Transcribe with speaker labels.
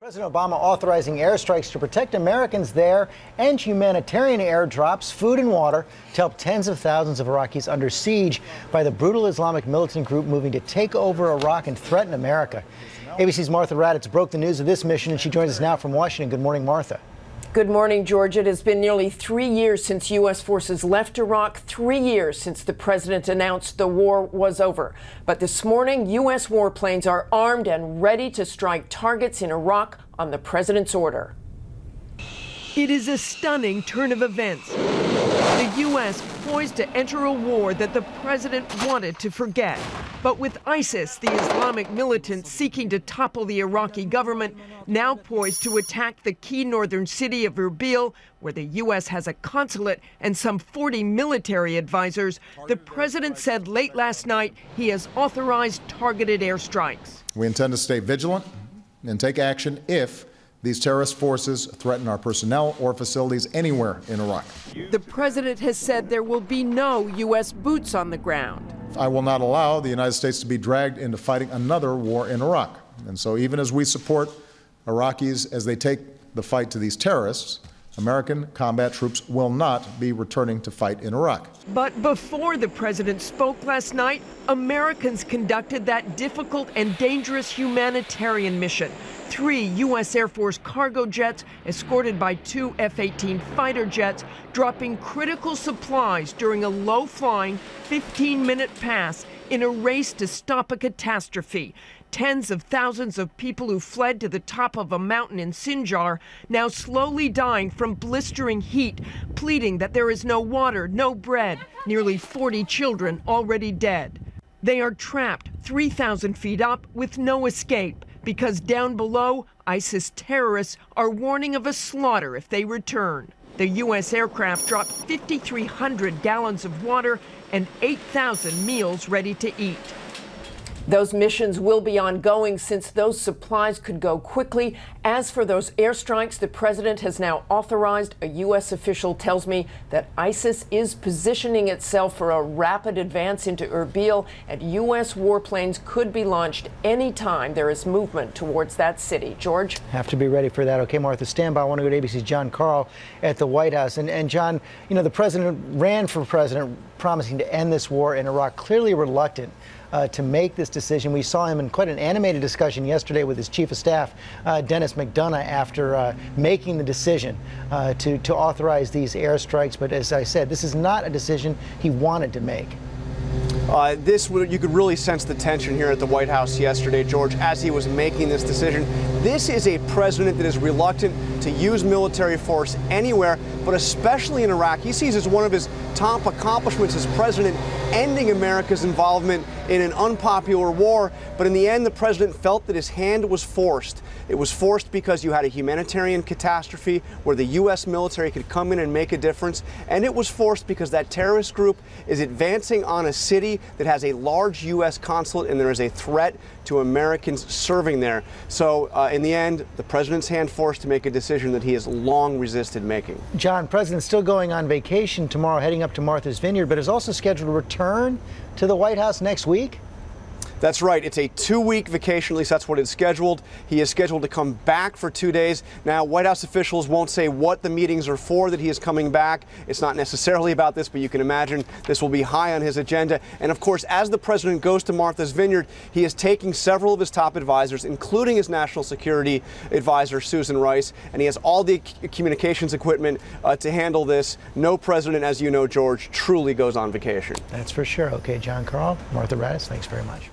Speaker 1: President Obama authorizing airstrikes to protect Americans there and humanitarian airdrops, food and water to help tens of thousands of Iraqis under siege by the brutal Islamic militant group moving to take over Iraq and threaten America. ABC's Martha Raddatz broke the news of this mission, and she joins us now from Washington. Good morning, Martha.
Speaker 2: Good morning, George. It has been nearly 3 years since U.S. forces left Iraq, 3 years since the president announced the war was over. But this morning, U.S. warplanes are armed and ready to strike targets in Iraq on the president's order.
Speaker 3: It is a stunning turn of events. The U.S. poised to enter a war that the president wanted to forget. But with ISIS, the Islamic militants seeking to topple the Iraqi government, now poised to attack the key northern city of Erbil, where the U.S. has a consulate and some 40 military advisors, the president said late last night he has authorized targeted airstrikes.
Speaker 4: We intend to stay vigilant and take action if these terrorist forces threaten our personnel or facilities anywhere in Iraq.
Speaker 3: The president has said there will be no U.S. boots on the ground.
Speaker 4: I will not allow the United States to be dragged into fighting another war in Iraq. And so even as we support Iraqis as they take the fight to these terrorists, American combat troops will not be returning to fight in Iraq.
Speaker 3: But before the president spoke last night, Americans conducted that difficult and dangerous humanitarian mission. 3 U.S. Air Force cargo jets, escorted by 2 F-18 fighter jets, dropping critical supplies during a low-flying 15-minute pass in a race to stop a catastrophe. Tens of thousands of people who fled to the top of a mountain in Sinjar now slowly dying from blistering heat, pleading that there is no water, no bread. Nearly 40 children already dead. They are trapped 3,000 feet up with no escape because down below, ISIS terrorists are warning of a slaughter if they return. The U.S. aircraft dropped 5,300 gallons of water and 8,000 meals ready to eat.
Speaker 2: Those missions will be ongoing since those supplies could go quickly. As for those airstrikes, the president has now authorized. A U.S. official tells me that ISIS is positioning itself for a rapid advance into Erbil, and U.S. warplanes could be launched anytime there is movement towards that city. George?
Speaker 1: Have to be ready for that. Okay, Martha, stand by. I want to go to ABC's John Karl at the White House. And John, you know, the president ran for president promising to end this war in Iraq, clearly reluctant to make this decision. We saw him in quite an animated discussion yesterday with his chief of staff, Dennis McDonough, after making the decision to authorize these airstrikes. But as I said, this is not a decision he wanted to make.
Speaker 5: You could really sense the tension here at the White House yesterday, George, as he was making this decision. This is a president that is reluctant to use military force anywhere, but especially in Iraq. He sees as one of his top accomplishments as president ending America's involvement in an unpopular war. But in the end, the president felt that his hand was forced. It was forced because you had a humanitarian catastrophe where the U.S. military could come in and make a difference. And it was forced because that terrorist group is advancing on a city that has a large U.S. consulate, and there is a threat to Americans serving there. So in the end, the president's hand forced to make a decision that he has long resisted making.
Speaker 1: John, president's still going on vacation tomorrow, heading up to Martha's Vineyard, but is also scheduled to return to the White House next week?
Speaker 5: That's right. It's a 2-week vacation, at least that's what it's scheduled. He is scheduled to come back for 2 days. Now, White House officials won't say what the meetings are for that he is coming back. It's not necessarily about this, but you can imagine this will be high on his agenda. And of course, as the president goes to Martha's Vineyard, he is taking several of his top advisors, including his national security advisor, Susan Rice, and he has all the communications equipment to handle this. No president, as you know, George, truly goes on vacation.
Speaker 1: That's for sure. Okay, John Karl, Martha Raddatz, thanks very much.